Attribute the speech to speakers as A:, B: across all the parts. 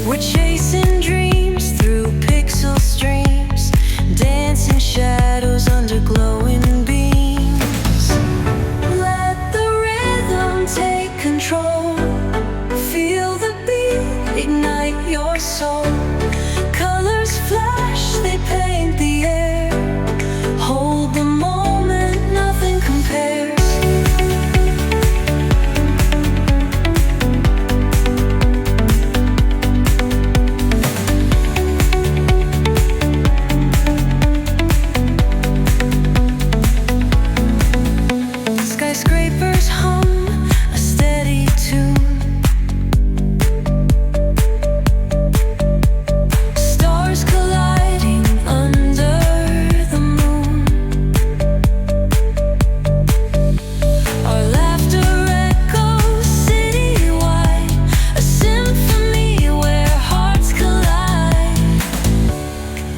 A: We're chasing dreams through pixel streams, dancing shadows under glowing beams. Let the rhythm take control. Feel the beat, ignite your soul. Colors flash, they paint the air. Hold the moment, nothing compares. Skyscrapers hum a steady tune. Stars colliding under the moon. Our laughter echoes citywide, a symphony where hearts collide.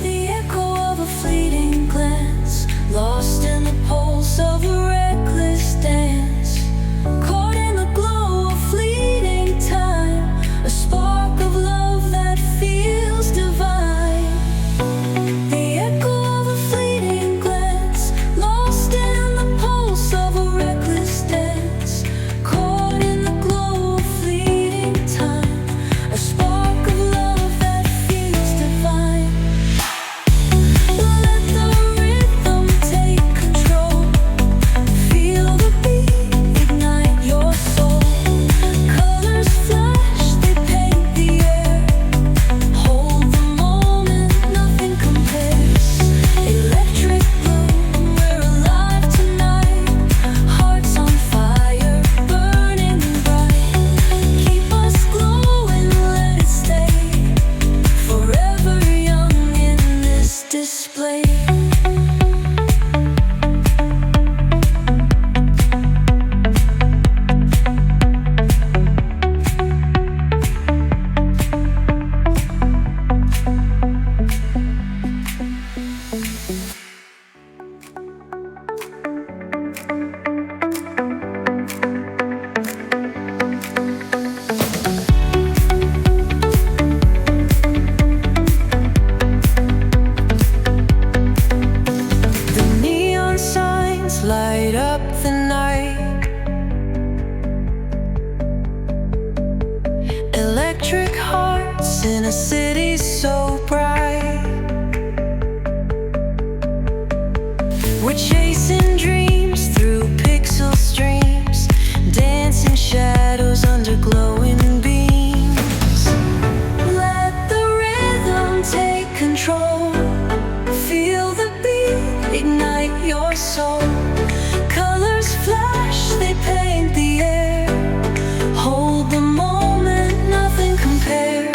A: The echo of a fleeting glance, lost in the pulse of a reckless dance. Caught in the glow of fleeting time, a spark of love that feels divine. The echo of a fleeting glance, lost in the pulse of a reckless dance. Caught in the glow of fleeting time, a spark of love that feels divine. Let the rhythm take control. Feel the beat, ignite your soul. Colors flash, they paint the air. Hold the moment, nothing compares. Electric blue, we're alive tonight. Hearts on fire, burning bright. Keep us glowing, let it stay. Forever young in this display. The neon signs light up the night. Electric hearts in a city so bright. We're chasing dreams through pixel streams, dancing shadows under glowing beams. Let the rhythm take control. Feel the beat, ignite your soul. Colors flash, they paint the air. Hold the moment, nothing compares.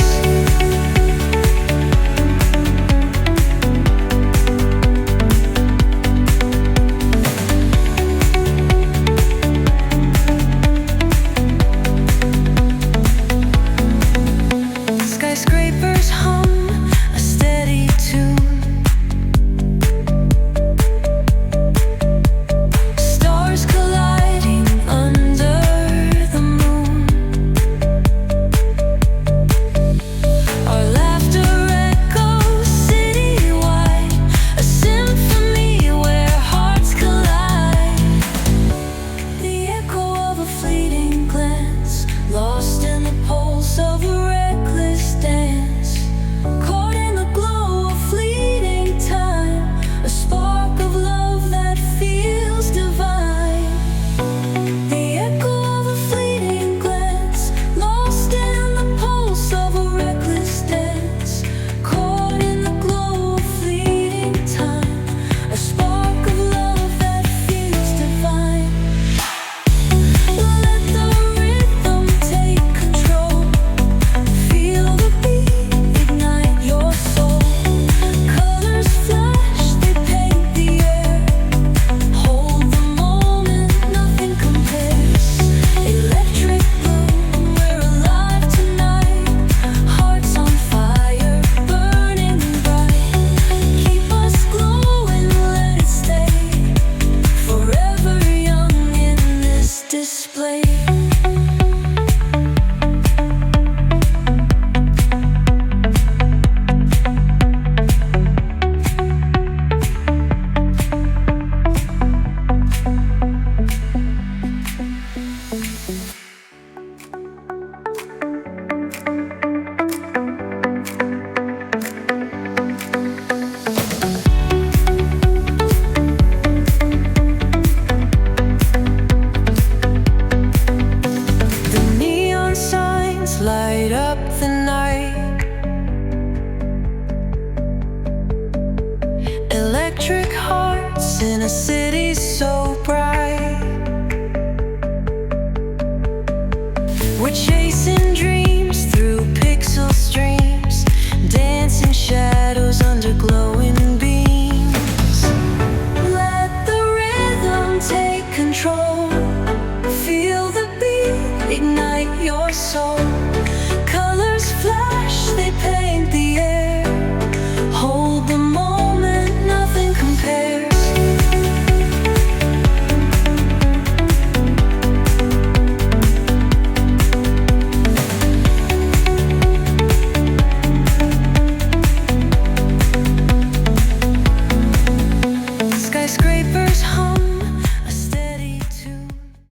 A: a city so bright. We're chasing dreams through pixel streams, dancing shadows under glowing beams. Let the rhythm take control. Feel the beat, ignite your soul. Colors flash, they paint the air.